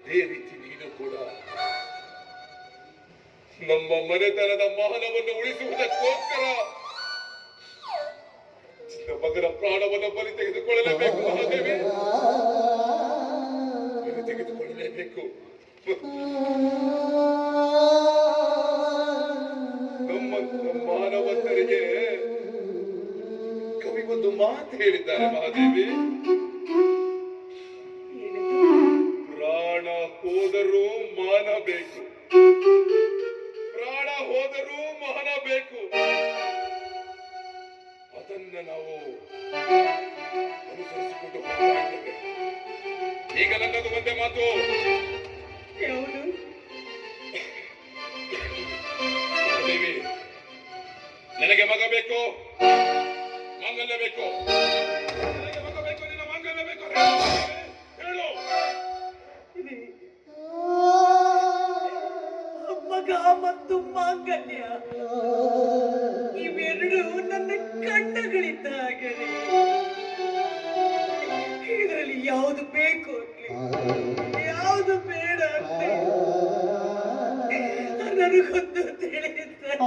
ಅದೇ ರೀತಿ ನೀನು ಕೂಡ ನಮ್ಮ ಮನೆತನದ ಮಾನವನ್ನು ಉಳಿಸುವುದಕ್ಕೋಸ್ಕರ ಚಿನ್ನ ಮಗನ ಪ್ರಾಣವನ್ನು ಬಲಿ ತೆಗೆದುಕೊಳ್ಳಲೇಬೇಕು ಮಹಾದೇವಿ, ಬಲಿ ತೆಗೆದುಕೊಳ್ಳಲೇಬೇಕು. ನಮ್ಮಂತ ಮಾನವಂತರಿಗೆ ಕವಿ ಒಂದು ಮಾತು ಹೇಳಿದ್ದಾರೆ ಮಹಾದೇವಿ, ಪ್ರಾಣ ಹೋದರೂ ಮಾನ ಬೇಕು, ಪ್ರಾಣ ಹೋದರೂ ಮಾನ ಬೇಕು. ಅದನ್ನ ನಾವು ಅನುಸರಿಸಿಕೊಂಡು ಹೋಗ್ತಾ ಇದ್ದೇವೆ. ಈಗ ನನ್ನದು ಒಂದೇ ಮಾತು, ಯಾವುದು? ದೇವಿ, ನನಗೆ ಮಗ ಬೇಕು, ಮಾಂಗಲ್ಯ ಬೇಕು. ನನಗೆ ಮಗ ಬೇಕು, ನಿನ್ನ ಮಾಂಗಲ್ಯ ಬೇಕು. ಹೇಳು. ಮಗ ಮತ್ತು ಮಾಂಗಲ್ಯ ಇವೆರಡು ನನ್ನ ಕಣ್ಣುಗಳಿದ್ದಾಗಲೇ ಇದರಲ್ಲಿ ಯಾವುದು ಬೇಕು ಅಂತಲೇ ಯಾವುದು ಬೇಡ ಅಂತಲೇ ನನಗೊಂದು ತಿಳಿಯುತ್ತದೆ.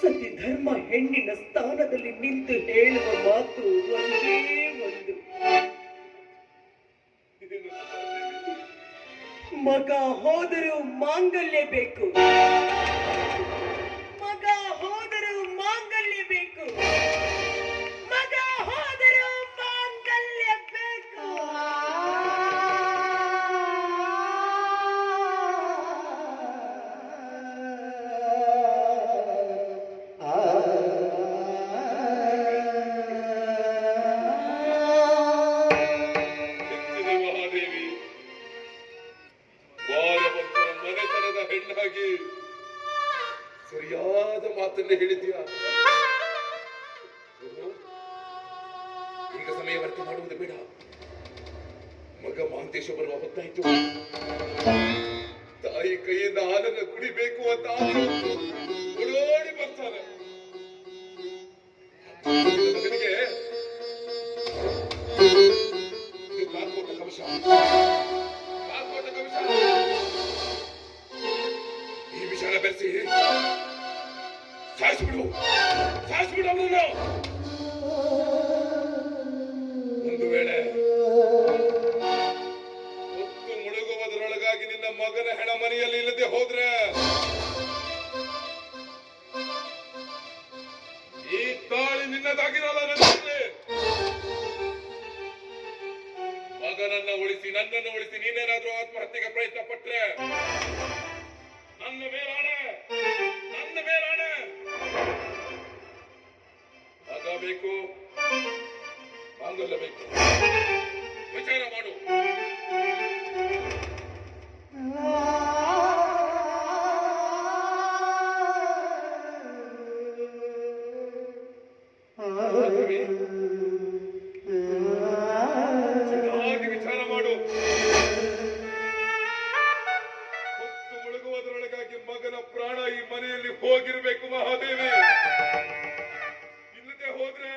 ಸತಿ ಧರ್ಮ ಹೆಣ್ಣಿನ ಸ್ಥಾನದಲ್ಲಿ ನಿಂತು ಹೇಳುವ ಮಾತು ಒಂದೇ ಒಂದು, ಮಗ ಹೋದರೂ ಮಾಂಗಲ್ಯ ಬೇಕು, ಮಗ ಹೋದರೂ ಮಾಂಗಲ್ಯ ಬೇಕು, ಮಗ ಹೋದರೂ ಮಾಂಗಲ್ಯ ಬೇಕು. ಹೆಣ್ಣಾಗಿ ಸರಿಯಾದ ಮಾತನ್ನೇ ಹೇಳಿದ್ಯಾ. ಈಗ ಸಮಯ ವ್ಯರ್ಥ ಮಾಡುವುದು ಬೇಡ. ಮಗ ಮಹಾಂತೇಶ ಬರುವ ಹೊತ್ತಾಯ್ತು. ತಾಯಿ ಕೈಯಿಂದ ಹಾಲನ್ನು ಕುಡಿಬೇಕು ಅಂತ ಓಡೋಡಿ ಬರ್ತಾನೆ. ಮಗನಿಗೆ ಇದು ಕಾಲ್ಕೋಟ ಕವಶ, ಕಾಲ್ಕೋಟ ಕವಶ. ಈ ವಿಷಯನ ಬೆರೆಸಿ ಸಾಯಿಸ್ಬಿಡು, ಸಾಯಿಸ್ಬಿಡು ಅವನನ್ನು. ಒಂದು ವೇಳೆ ಹೊತ್ತು ಮುಳುಗುವುದರೊಳಗಾಗಿ ನಿನ್ನ ಮಗನ ಹೆಣ ಮನೆಯಲ್ಲಿ ಇಲ್ಲದೆ ಹೋದ್ರೆ ಈ ತಾಳಿ ನಿನ್ನದಾಗಿರಲ್ಲ. ನನಗೆ ಮಗನನ್ನ ಉಳಿಸಿ ನನ್ನನ್ನು ಉಳಿಸಿ ನೀನೇನಾದ್ರೂ ಆತ್ಮಹತ್ಯೆಗೆ ಪ್ರಯತ್ನ ಪಟ್ರೆ ನನ್ನ ಮೇಲಾಣೆ, ನನ್ನ ಮೇಲಾಣೆ. ಮಗ ಬೇಕು, ಮಾಂಗಲ್ಯ ಬೇಕು, ವಿಚಾರ ಮಾಡು. ಚೆನ್ನಾಗಿ ವಿಚಾರ ಮಾಡು. ಹೊತ್ತು ಮುಳುಗುವುದರೊಳಗಾಗಿ ಮಗನ ಪ್ರಾಣ ಈ ಮನೆಯಲ್ಲಿ ಹೋಗಿರ್ಬೇಕು ಮಹಾದೇವಿ. ಇಲ್ಲದೆ ಹೋದ್ರೆ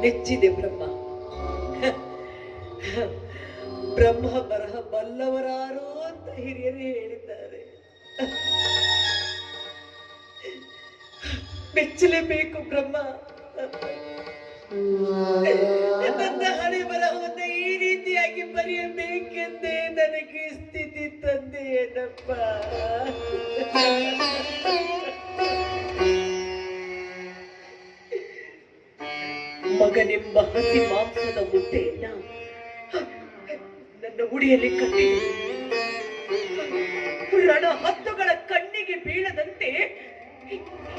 ನೆಚ್ಚಿದೆ ಬ್ರಹ್ಮ. ಬ್ರಹ್ಮ ಬರಹ ಬಲ್ಲವರಾರು ಅಂತ ಹಿರಿಯರು ಹೇಳಿದ್ದಾರೆ. ಮೆಚ್ಚಲೇಬೇಕು ಬ್ರಹ್ಮ. ನನ್ನ ಹಣೆ ಬರಹವನ್ನು ಈ ರೀತಿಯಾಗಿ ಬರೆಯಬೇಕೆಂದೇ ನನಗೆ ಸ್ಥಿತಿ ತಂದೆಯೇನಪ್ಪ. ಮಗನೆಂಬ ಹಸಿ ಮಾಂಸದ ಮುದ್ದೆಯನ್ನ ನನ್ನ ಉಡಿಯಲ್ಲಿ ಕಟ್ಟಿ ರಣ ಹತ್ತುಗಳ ಕಣ್ಣಿಗೆ ಬೀಳದಂತೆ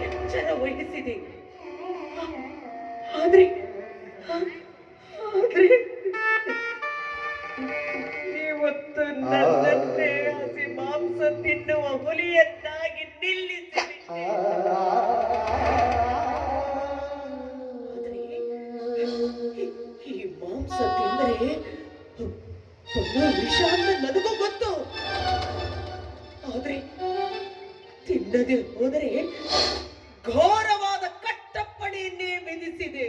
ಎಚ್ಚರ ವಹಿಸಿದೆ. ಆದ್ರೆ ಇವತ್ತು ಇವತ್ತು ನನ್ನನ್ನೇ ಹಸಿ ಮಾಂಸ ತಿನ್ನುವ ಹುಲಿಯನ್ನಾಗಿ ನಿಲ್ಲಿಸಿಬಿಟ್ಟೆ. ಈ ಮಾಂಸ ತಿಂದರೆ ವಿಷ ಅಂತ ನನಗೂ ಗೊತ್ತು. ಆದ್ರೆ ತಿನ್ನದೆ ಹೋದರೆ ಘೋರವಾದ ಕಟ್ಟಪ್ಪಣೆಯನ್ನೇ ವಿಧಿಸಿದೆ.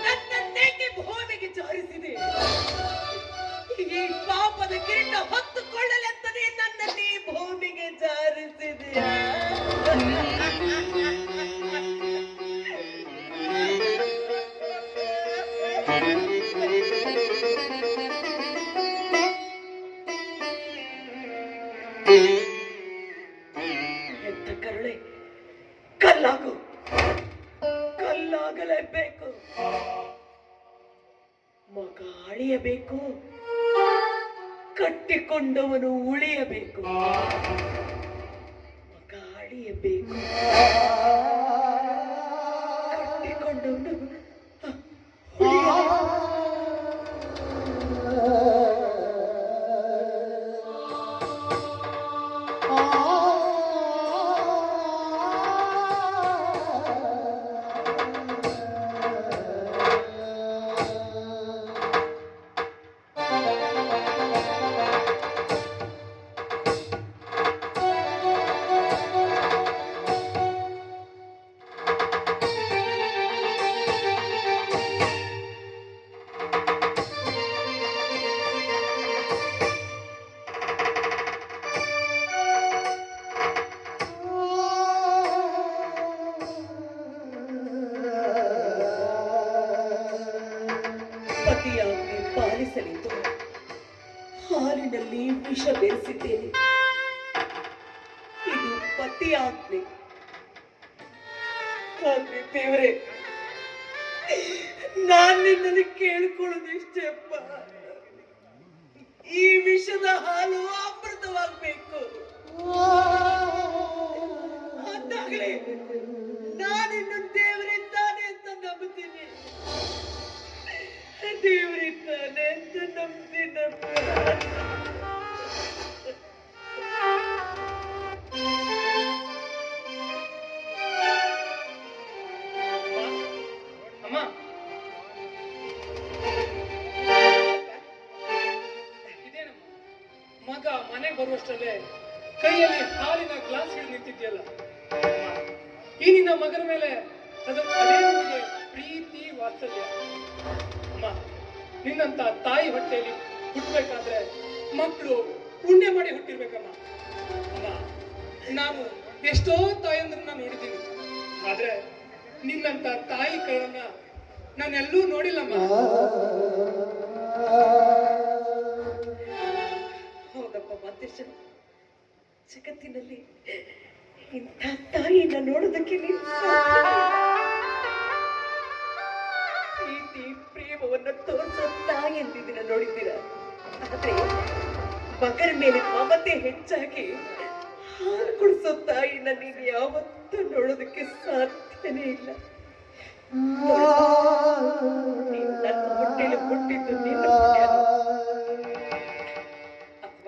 ನನ್ನನ್ನೇಕೆ ಭೂಮಿಗೆ ಜಾರಿಸಿದೆ? ಈ ಪಾಪದ ಕಿರೀಟ ಹೊತ್ತುಕೊಳ್ಳಲೆಂತಲೇ ನನ್ನನ್ನೇ ಭೂಮಿಗೆ ಜಾರಿಸಿದೆ. ಎಂತ ಕರುಳೆ, ಕಲ್ಲಾಗು, ಕಲ್ಲಾಗಲೇಬೇಕು. ಮಗ ಅಳಿಯಬೇಕು, ಕಟ್ಟಿಕೊಂಡವನು ಉಳಿಯಬೇಕು. ಮಗ ಅಳಿಯಬೇಕು, ಕಟ್ಟಿಕೊಂಡವನು ಉಳಿಯಬೇಕು. ಪತಿಯಾಗಿ ಪಾಲಿಸಲಿದ್ದು ಹಾಲಿನಲ್ಲಿ ವಿಷ ಬೆರೆಸಿದ್ದೇನೆ. ಇದು ಪತಿಯಾಜ್ಞೆ. ಆದ್ರೆ ದೇವರೇ, ನಾನ್ ನಿನ್ನಲ್ಲಿ ಕೇಳ್ಕೊಳ್ಳೋದಿಷ್ಟೇ ಅಪ್ಪ. ಈ ವಿಷದ ಹಾಲು ಅಮೃತವಾಗಬೇಕು. ಅಂದಾಗಲೇ ನಾನಿನ್ನು ದೇವರಿದ್ದಾನೆ ಅಂತ ನಂಬುತ್ತೀನಿ. ದೇವರಿದ್ದಾನೆ ಅಂತ ನಂಬ್ತೀನಪ್ಪ. ಅಮ್ಮ, ಇದೇನಮ್ಮ ಮಗ ಮನೆಗೆ ಬರುವಷ್ಟರಲ್ಲೇ ಕೈಯಲ್ಲಿ ಹಾಲಿನ ಗ್ಲಾಸ್ ಹಿಡಿದು ನಿಂತಿದ್ಯಲ್ಲ. ಈ ನಿನ್ನ ಮಗನ ಮೇಲೆ ಅದು ಅದೇ ನಿನಗೆ ಪ್ರೀತಿ ವಾತ್ಸಲ್ಯ. ಅಮ್ಮ, ನಿನ್ನಂತ ತಾಯಿ ಹೊಟ್ಟೆಯಲ್ಲಿ ಹುಟ್ಟಬೇಕಾದ್ರೆ ಮಕ್ಕಳು ಪುಣ್ಯ ಮಾಡಿ ಹುಟ್ಟಿರ್ಬೇಕಮ್ಮ. ಅಮ್ಮ, ನಾನು ಎಷ್ಟೋ ತಾಯಂದ್ರನ್ನ ನೋಡಿದ್ದೀನಿ, ಆದ್ರೆ ನಿನ್ನಂತ ತಾಯಿ ಕರನ್ನ ನಾನೆಲ್ಲೂ ನೋಡಿಲ್ಲಮ್ಮ. ಹೌದಪ್ಪ ಮಾತೇಶ, ಜಗತ್ತಿನಲ್ಲಿ ಇಂಥ ತಾಯಿನ ನೋಡೋದಕ್ಕೆ ಪ್ರೀತಿ ಪ್ರೇಮವನ್ನು ತೋರಿಸೋ ತಾಯಿ ಎಂದಿದ್ದೀರ ನೋಡಿದ್ದೀರ. ಆದ್ರೆ ಮಗನ ಮೇಲೆ ಮಮತೆ ಹೆಚ್ಚಾಗಿ ಹಾಲು ಕುಡಿಸೋ ತಾಯಿನ ನೀನು ಯಾವತ್ತೂ ನೋಡೋದಕ್ಕೆ ಸಾಧ್ಯನೇ ಇಲ್ಲ. ನೀನು ನನ್ನ ಹೊಟ್ಟೆಯಲ್ಲಿ ಹುಟ್ಟಿದ್ದು ನಿನ್ನ ಪುಣ್ಯ. ಅಪ್ಪ,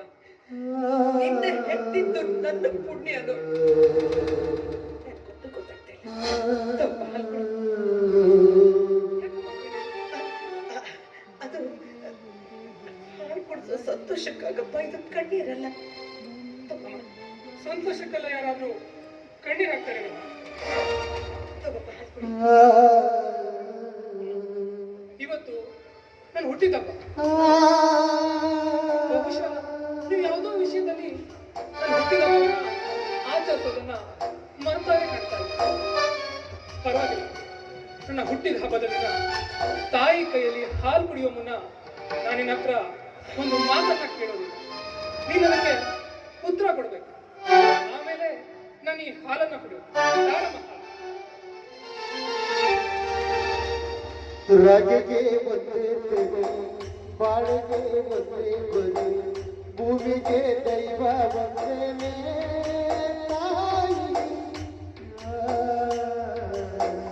ನಿನ್ನ ಹೆತ್ತಿದ್ದು ನನ್ನ ಪುಣ್ಯನು. ಗೊತ್ತಾಗ್ತಾ ಇಲ್ಲ. ಸ್ವಲ್ಪ ಹಾಲು ಕೊಡು. ಅದು ಹಾಲು ಕುಡಿಸೋ ಸಂತೋಷಕ್ಕಾಗಪ್ಪ, ಇದು ಕಣ್ಣೀರಲ್ಲ. ಸಂತೋಷಕ್ಕೆಲ್ಲ ಯಾರಾದ್ರೂ ಕಣ್ಣೀರ್ ಹಾಕ್ತಾರೆ. ಇವತ್ತು ನಾನು ಹುಟ್ಟಿದಪ್ಪ. ಬಹುಶಃ ನೀವು ಯಾವುದೋ ವಿಷಯದಲ್ಲಿ ನಾನು ಹುಟ್ಟಿದಪ್ಪನ ಆಚರಿಸೋದನ್ನ ಮರೆತಾಗೆ ಕಾಣ್ತಾ ಇದ್ದೆ. ಪರವಾಗಿಲ್ಲ, ನನ್ನ ಹುಟ್ಟಿದ ಹಬ್ಬದ ದಿನ ತಾಯಿ ಕೈಯಲ್ಲಿ ಹಾಲು ಕುಡಿಯೋ ಮುನ್ನ ನಾನು ನಿನ್ನ ಹತ್ರ ಒಂದು ಮಾತನ್ನ ಕೇಳೋದಿಲ್ಲ. ನೀನು ಅದಕ್ಕೆ ಉತ್ತರ ಕೊಡ್ಬೇಕು. ಆಮೇಲೆ ನಾನು ಈ ಹಾಲನ್ನ ಕುಡಿಯೋದು. ರಾಜಗೆ ಒಂದೇ ತೆರೆ, ಬಾಳಿಗೆ ಒಂದೇ ಬರೆ, ಭೂಮಿಗೆ ದೈವ ವಂದನೆ ತಾಯಿ.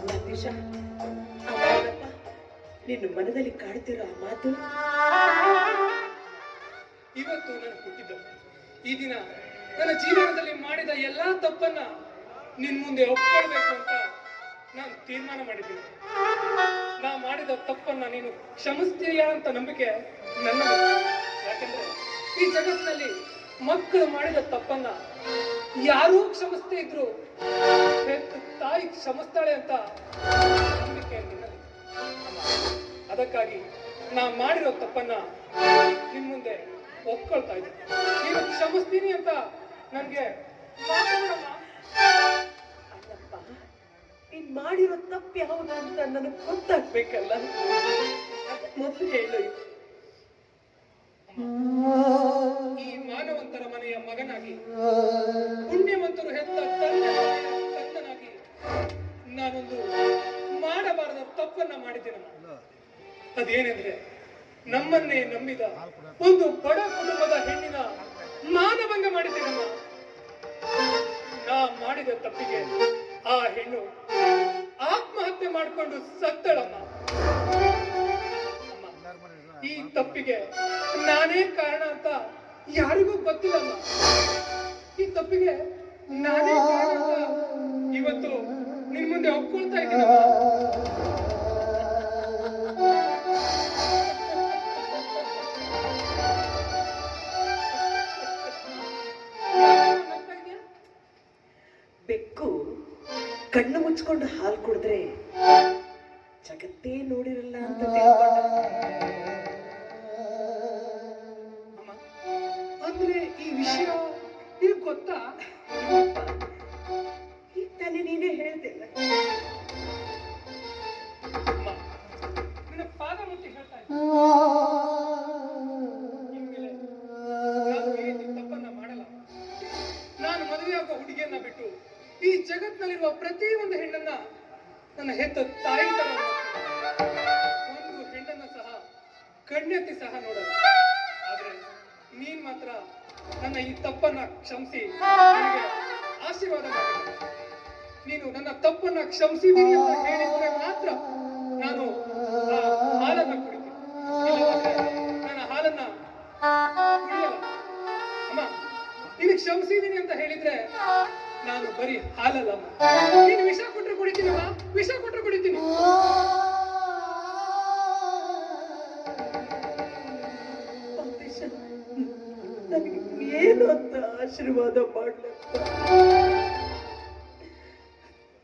ನಂದೀಶ, ಅಮ್ಮನಪ್ಪ, ನಿನ್ನ ಮನದಲ್ಲಿ ಕಾಡ್ತಿರೋ ಆ ಮಾತು ಇವತ್ತು ನಾನು ಹುಟ್ಟಿದ್ದ ಈ ದಿನ ನನ್ನ ಜೀವನದಲ್ಲಿ ಮಾಡಿದ ಎಲ್ಲಾ ತಪ್ಪನ್ನ ನಿನ್ ಮುಂದೆ ಒಪ್ಕೊಳ್ಬೇಕು ಅಂತ ನಾನು ತೀರ್ಮಾನ ಮಾಡಿದ್ದೀನಿ. ನಾ ಮಾಡಿದ ತಪ್ಪನ್ನ ನೀನು ಕ್ಷಮಿಸ್ತೀಯ ಅಂತ ನಂಬಿಕೆ ನನ್ನ ಮೇಲೆ. ಯಾಕಂದ್ರೆ ಈ ಜಗತ್ತಿನಲ್ಲಿ ಮಕ್ಕಳು ಮಾಡಿದ ತಪ್ಪನ್ನ ಯಾರೂ ಕ್ಷಮಿಸದೇ ಇದ್ರು ಹೆತ್ತ ತಾಯಿ ಕ್ಷಮಿಸ್ತಾಳೆ ಅಂತ ನಂಬಿಕೆ ನಿನ್ನಲ್ಲಿ. ಅದಕ್ಕಾಗಿ ನಾ ಮಾಡಿರೋ ತಪ್ಪನ್ನ ನಿನ್ ಮುಂದೆ ಒಪ್ಕೊಳ್ತಾ ಇದ್ದೆ. ನೀನು ಕ್ಷಮಿಸ್ತೀನಿ ಅಂತ ನನ್ಗೆ ಅಲ್ಲಪ್ಪ, ನೀನ್ ಮಾಡಿರೋ ತಪ್ಪು ಯಾವುದು ಅಂತ ನನಗೆ ಗೊತ್ತಾಗ್ಬೇಕಲ್ಲ. ಮೊದಲು ಹೇಳು. ಈ ಮಾನವಂತರ ಮನೆಯ ಮಗನಾಗಿ ಪುಣ್ಯವಂತರು ಹೆತ್ತ ತಂದನಾಗಿ ನಾನೊಂದು ಮಾಡಬಾರದ ತಪ್ಪನ್ನ ಮಾಡಿದ್ದೇನಮ್ಮ. ಅದೇನೆಂದ್ರೆ ನಮ್ಮನ್ನೇ ನಂಬಿದ ಒಂದು ಬಡ ಕುಟುಂಬದ ಹೆಣ್ಣಿನ ಮಾನಭಂಗ ಮಾಡಿದ್ದೇನಮ್ಮ. ನಾ ಮಾಡಿದ ತಪ್ಪಿಗೆ ಆ ಹೆಣ್ಣು ಆತ್ಮಹತ್ಯೆ ಮಾಡಿಕೊಂಡು ಸತ್ತಳಮ್ಮ. ಈ ತಪ್ಪಿಗೆ ನಾನೇ ಕಾರಣ ಅಂತ ಯಾರಿಗೂ ಗೊತ್ತಿಲ್ಲಮ್ಮ. ಈ ತಪ್ಪಿಗೆ ನಾನೇ ಕಾರಣ ಅಂತ ಇವತ್ತು ನಿನ್ ಮುಂದೆ ಒಪ್ಕೊಳ್ತಾ ಇದ್ದೀನಿ. ಬೆಕ್ಕು ಕಣ್ಣು ಮುಚ್ಕೊಂಡು ಹಾಲು ಕುಡಿದ್ರೆ ಜಗತ್ತೇ ನೋಡಿರಲ್ಲ ಅಂತ ಅಮ್ಮ, ಅಂದ್ರೆ ಈ ವಿಷಯ ನಿನಗೆ ಗೊತ್ತಾ? ಈಗ ತಾನೇ ನೀನೇ ಹೇಳ್ತಿಲ್ಲ. ಅಮ್ಮ, ನಿನ್ನ ಪಾದ ಮುಟ್ಟಿ ಹೇಳ್ತಾ ಇದ್ದೀನಿ. ಇನ್ಮೇಲೆ ನಾನು ಈ ತಪ್ಪನ್ನ ಮಾಡಲ್ಲ. ನಾನು ಮದುವೆಯಾಗುವ ಹುಡುಗಿಯನ್ನ ಬಿಟ್ಟು ಈ ಜಗತ್ತಿನಲ್ಲಿರುವ ಪ್ರತಿ ಒಂದು ಹೆಣ್ಣನ್ನ ನನ್ನ ಹೆತ್ತ ತಾಯಿ ತರ ಒಂದು ಹೆಣ್ಣನ್ನ ಸಹ ಕಣ್ಣೆತ್ತಿ ಸಹ ನೋಡಲ್ಲ. ಆದ್ರೆ ನೀನ್ ಮಾತ್ರ ನನ್ನ ಈ ತಪ್ಪನ್ನ ಕ್ಷಮಿಸಿ ನನಗೆ ಆಶೀರ್ವಾದ ಮಾಡಿ. ನೀನು ನನ್ನ ತಪ್ಪನ್ನ ಕ್ಷಮಿಸಿದ್ದೀನಿ ಅಂತ ಹೇಳಿದ್ರೆ ಮಾತ್ರ ನಾನು ಆ ಹಾಲನ್ನ ಕುಡಿತೀನಿ. ಇಲ್ಲವಾದ್ರೆ ನನ್ನ ಹಾಲನ್ನ ಕುಡಿಯಲ್ಲ. ಅಮ್ಮ, ನೀನು ಕ್ಷಮಿಸಿದ್ದೀನಿ ಅಂತ ಹೇಳಿದ್ರೆ ನಾನು ಬರೀ ಹಾಲಲ್ಲ. ನೀನು ವಿಷ ಕೊಟ್ಟರು ಕುಡಿತೀನಮ್ಮ, ವಿಷ ಕೊಟ್ಟರು ಕುಡಿತೀನಿ. ನನಗೆ ಏನು ಅಂತ ಆಶೀರ್ವಾದ ಮಾಡ್ಲಪ್ಪ.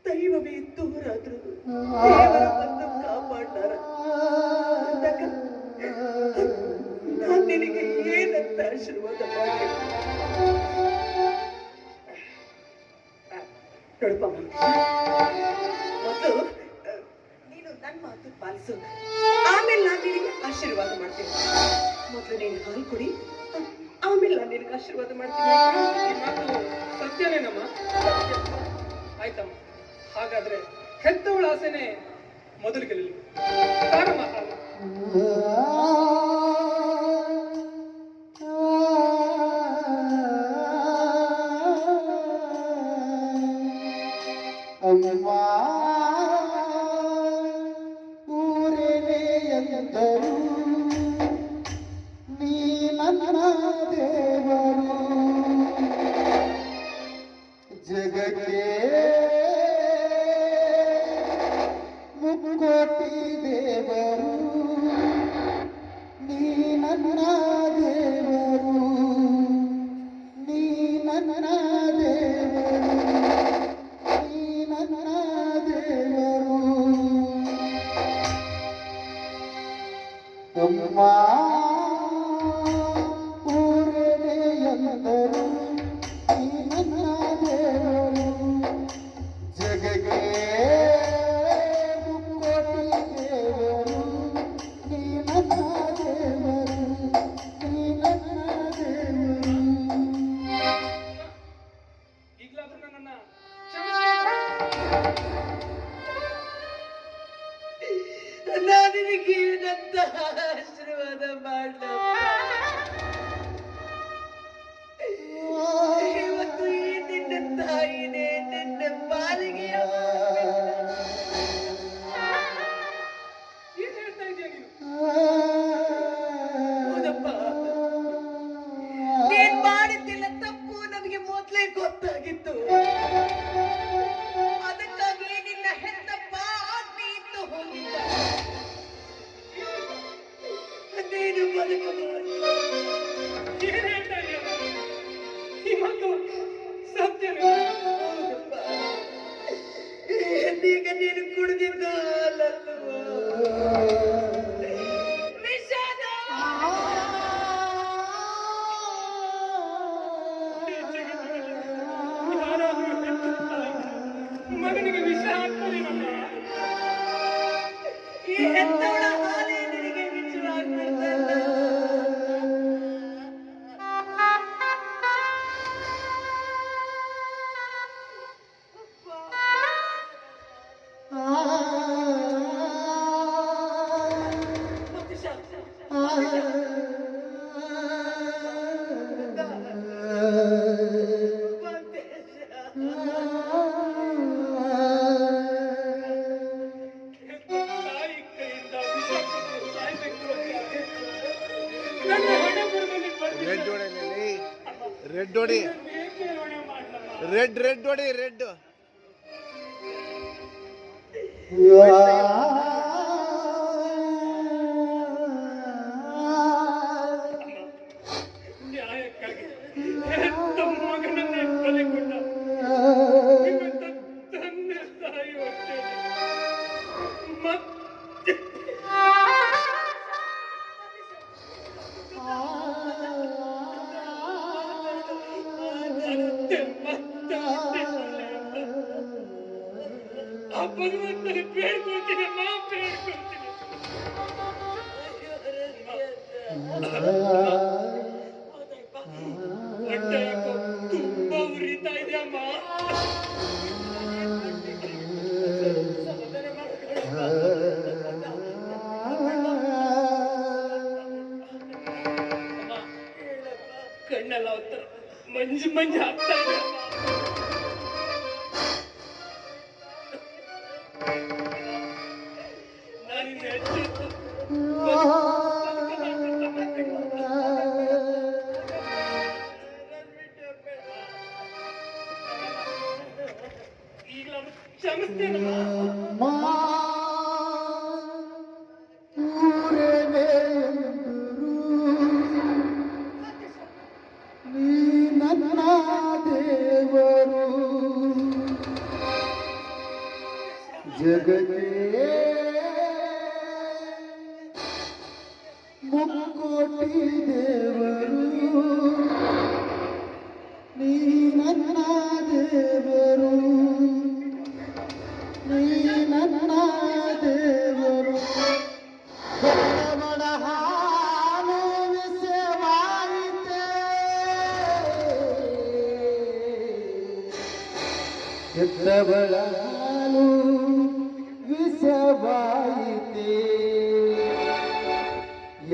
ದೈವವೇ ದೂರಾದ್ರು ದೇವರ ಬಂದು ಕಾಪಾಡ್ತಾರ. ನಾನು ನಿನಗೆ ಏನಂತ ಆಶೀರ್ವಾದ ಮಾಡಲಿ? ನೋಡಪ್ಪ, ಮೊದಲು ನೀನು ನನ್ನ ಮಾತು ಪಾಲಿಸು, ಆಮೇಲೆ ನಾನು ನಿನಗೆ ಆಶೀರ್ವಾದ ಮಾಡ್ತೀನಿ. ಮೊದಲು ನೀನು ಹಾಲು ಕುಡಿ, ಆಮೇಲೆ ನಾನು ನಿನಗೆ ಆಶೀರ್ವಾದ ಮಾಡ್ತೀನಿ. ಈ ಮಾತು ಸತ್ಯನೇನಮ್ಮ? ಆಯ್ತಮ್ಮ, ಹಾಗಾದ್ರೆ ಹೆತ್ತವಳ ಆಸೆನೆ ಮೊದಲು ಗೆಲ್ಲಲಿ. ತಾರಮ್ಮ ಹಾಲು. ಅಮ್ಮ ಊರೇನೇ ಎಂದರು ನೀ ನನ್ನ ದೇವರು, ಜಗಕ್ಕೆ ಮುಕ್ಕೋಟಿ ದೇವರು, ನೀ ನನ್ನ ದೇವರು, ನೀ ನನ್ನ ದೇವರು, ನೀ ನನ್ನ ದೇವರು. ಅಮ್ಮ ಊರೇನೇ ಎಂದರು ನೀ ನನ್ನ ದೇವರು, ಜಗಕ್ಕೆ ಮುಕ್ಕೋಟಿ ದೇವರು, ನೀ ನನ್ನ ದೇವರು, ನೀ ನನ್ನ ದೇವರು. ಈಗಲಾದ್ರೂ ನನ್ನನ್ನ ಕ್ಷಮಿಸಿ. ನಾನು ನಿನಗೆ ಏನಂತ ಆಶೀರ್ವಾದ ಮಾಡ್ಲಪ್ಪ? ಮೊದ್ಲೇ ಗೊತ್ತಾಗಿತ್ತು. ಅದಕ್ಕಾಗಿ ನಿನ್ನ ಹೆತ್ತಪ್ಪ ಆಜ್ಞೆ ಇತ್ತು ಹೋಗಿದ್ದ. ನೀನು ಬದುಕಬಹುದು. ಏನ್ ಹೇಳ್ತಾ ಇದೀಯ? ಈ ಮಾತು ಸತ್ಯನೇ? ಹೌದಪ್ಪ. ಈಗ ನೀನು ಕುಡಿದಿದ್ದ ಅಲ್ಲಲ್ವಾ? ವಿಷಾದ. ಯಾರಾದ್ರೂ ಹೆತ್ತ ತಾಯಿ ಮಗನಿಗೆ ವಿಷ ಹಾಕ್ತಾರೇನಮ್ಮ? ಈ ಹೆತ್ತವಳ ಹಾಲೇ ನಿನಗೆ ವಿಷವಾಗ್ಬಿಡ್ತಲ್ಲ. ತಾಯಿ ಕೈಯಿಂದ ವಿಷ ಕೊಟ್ಟು ಸಾಯ್ಬೇಕು ಅಂತ ನನ್ನ ಹಣೆಬರಹದಲ್ಲಿ ಬರ್ದಿದೆ. ರೆಡ್ ಹೊಡಿ ಏಕೆ ಹೊಣೆ ಮಾಡ್ಲಮ್ಮ? ರೆಡ್ ಹೊಡಿ ರೆಡ್. ನ್ಯಾಯಕ್ಕಾಗಿ ಹೆತ್ತ ಮಗನನ್ನೇ ಕೊಲೆಗೊಂಡ ನಿಮ್ಮಿಂದ ತಂದೆ ತಾಯಿ ಹೊಟ್ಟೆಯಲ್ಲಿ ಮತ್ತೆ ಮತ್ತೆ ಹುಟ್ಟಿಕೊಳ್ಳೆ ಅಂತ ಆ ಭಗವಂತನ ಬೇಡ್ಕೊಳ್ತೀನಮ್ಮ, ಬೇಡ್ಕೊಳ್ತೀನಿ. ಹೊಟ್ಟೆ ಯಾಕೋ ತುಂಬಾ ಉರಿತಾ ಇದೆಯಮ್ಮ. ಕಣ್ಣೆಲ್ಲ ಒಂಥರ ಮಂಜು ಮಂಜು ಆಗ್ತಾ ಇದೆ ಅಮ್ಮ. ನಾನಿನ್ನು ಹೆಚ್ಚು ಈಗ ಕ್ಷಮಿಸ್ತೇನಮ್ಮ. ಊರೇನೇ ಎಂದರು ನೀ ನನ್ನ ದೇವರು ಜಗತ್ತೇ ಮುಕ್ಕೋಟಿ ದೇವರು ನೀ ನನ್ನ ದೇವರು ನೀ ನನ್ನ ದೇವರು ಬಡ ಹಾಲು ವಿಷವಾಯಿತೆ ಎತ್ತಬಳ ಹಾಲು ವಿಷವಾಯಿತೆ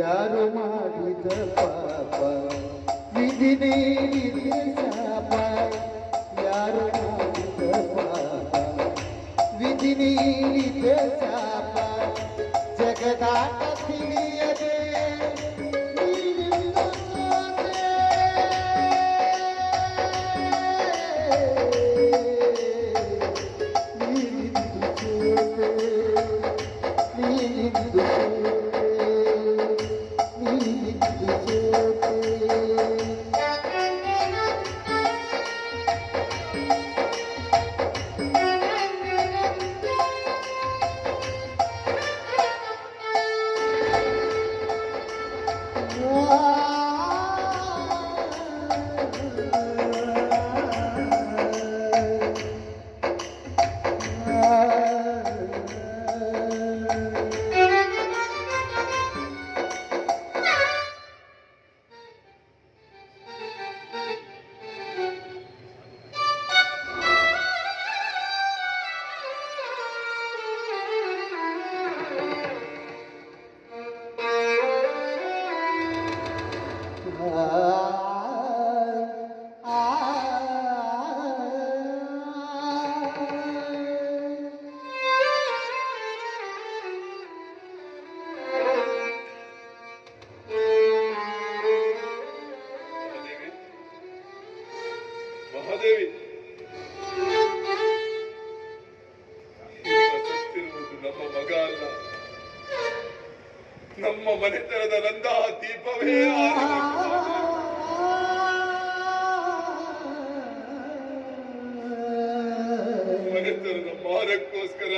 ಯಾರು ಮಾಡಿದ ಪಾಪ ವಿಧಿ ನೀಡಿದ ಶಾಪ ಯಾರು ಮಾಡಿದ ಪಾಪ ವಿಧಿ ನೀಡಿದ ಶಾಪ ಜಗದಾಟ ತಿಳಿಯದೆ ನೀನಿಂದ ಸೋತೆ. ನೀನಿಂದ ಸೋತೆ. ನೀನಿಂದ ಸೋತೆ. ನೀನಿಂದ ಸೋತೆ. ಮಹಾದೇವಿ ಈಗ ಸತ್ತಿರುವುದು ನಮ್ಮ ಮಗ ಅಲ್ಲ, ನಮ್ಮ ಮನೆತನದ ನಂದ ದೀಪವೇ ಮನೆತನದ ಮಾನಕ್ಕೋಸ್ಕರ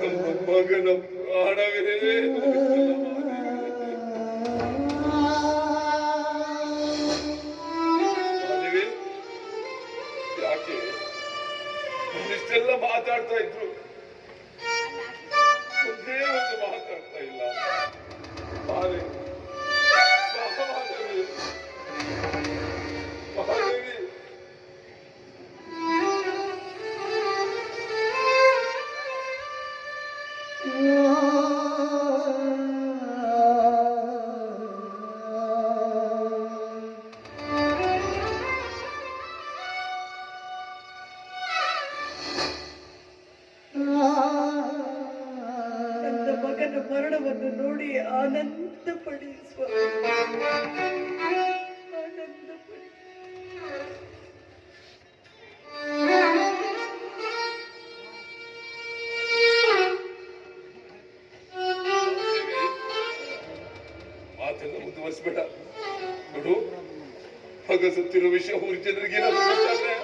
ನಮ್ಮ ಮಗನ ಪ್ರಾಣವೇ ಯಾಕೆ ಇಷ್ಟೆಲ್ಲ ಮಾತಾಡ್ತಾ ಇದ್ರು, ಒಂದೇ ಒಂದು ಮಾತಾಡ್ತಾ ಇಲ್ಲ. ಮಹಾದೇವಿ ಮಹಾದೇವಿ ನನ್ನ ಮಗನ ಮರಣವನ್ನು ನೋಡಿ ಆನಂದ ಪಡಿಸುವ ಆನಂದ ಪಡಿ. ಮಾತೆಲ್ಲ ಮುಂದುವರಿಸಬೇಡ. ನೋಡು, ಮಗ ಸತ್ತಿರೋ ವಿಷಯ ಊರಿ ಜನರಿಗೆ ಏನಾದ್ರು ಗೊತ್ತಾದ್ರೆ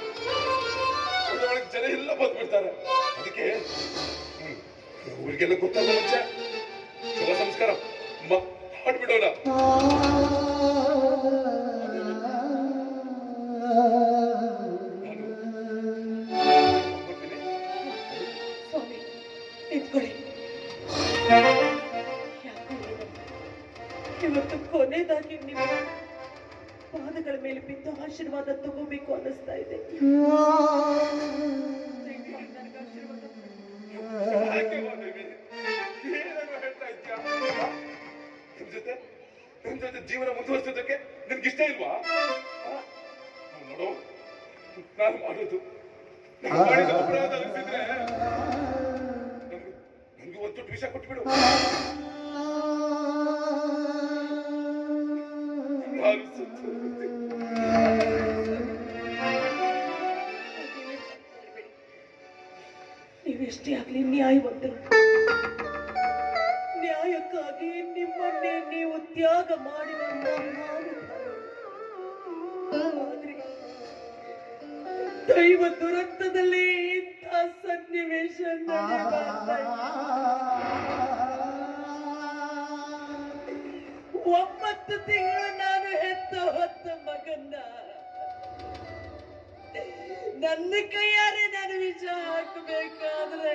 ಒಳಗೆ ಜನ ಎಲ್ಲ ಬಂದ್ಬಿಡ್ತಾರೆ. ಅದಕ್ಕೆ ಊರಿಗೆಲ್ಲ ಗೊತ್ತಾಗ ಮುಂಚೆ ಶುಭ ಸಂಸ್ಕಾರ ಮಾಡ್ಬಿಡೋಣ. ಸ್ವಾಮಿ ನಿಂತ್ಕೊಳ್ಳಿ. ಇವತ್ತು ಕೊನೆದಾಗಿ ನಿಮ್ಮ ಪಾದಗಳ ಮೇಲೆ ಬಿದ್ದು ಆಶೀರ್ವಾದ ತಗೋಬೇಕು ಅನ್ನಿಸ್ತಾ ಇದೆ. ನನಗೆ ಆಶೀರ್ವಾದ ಮಾಡಿ. ಯಾಕೆ ಮಾದೇವಿ ಏನೇನೋ ಹೇಳ್ತಾ ಇದ್ಯಾ? ನಿಮ್ ಜೊತೆ ಜೀವನ ಮುಂದುವರಿಸೋದಕ್ಕೆ ನಿನ್ಗಿಷ್ಟ ಇಲ್ವಾ? ನೋಡು, ನಾನು ಮಾಡೋದು ಮಾಡಿದ ಅಪರಾಧ ಅನಿಸಿದ್ರೆ ನನ್ಗೆ ಒಂದು ತುಟ್ಟು ವಿಷ ಕೊಟ್ಬಿಡು. ನಾನು ಸತ್ತು ನೀವೆಷ್ಟೇ ಆಗ್ಲಿ ನ್ಯಾಯವಂತರು. ನ್ಯಾಯಕ್ಕಾಗಿ ನಿಮ್ಮನ್ನೇ ನೀವು ತ್ಯಾಗ ಮಾಡಿದ ಆದ್ರೆ ದೈವ ದುರಂತದಲ್ಲಿ ಇಂಥ ಸನ್ನಿವೇಶ ನಡೆಯುತ್ತಾ ಇದೆ. 9 ತಿಂಗಳು ನಾನು ಹೆತ್ತ ಹೊತ್ತ ಮಗನ್ನ ನನ್ನ ಕೈಯಾರೆ ನಾನು ವಿಷ ಹಾಕಬೇಕಾದ್ರೆ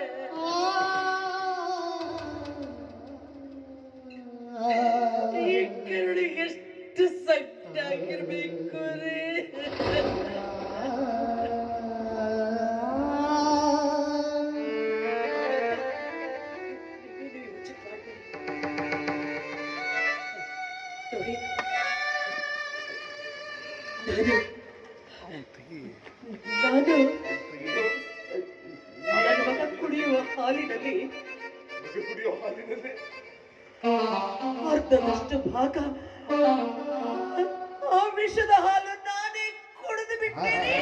ಈ ಕರುಳಿಗೆ ಎಷ್ಟು ಸಟ್ಟಾಗಿರ್ಬೇಕು ರೀ. ನೋಡಿ, ನಾನು ನನ್ನ ಮಗ ಕುಡಿಯುವ ಹಾಲಿನಲ್ಲಿ ಅರ್ಧದಷ್ಟು ಭಾಗ ಆ ವಿಷದ ಹಾಲು ನಾನೇ ಕುಡಿದು ಬಿಟ್ಟೇನೆ.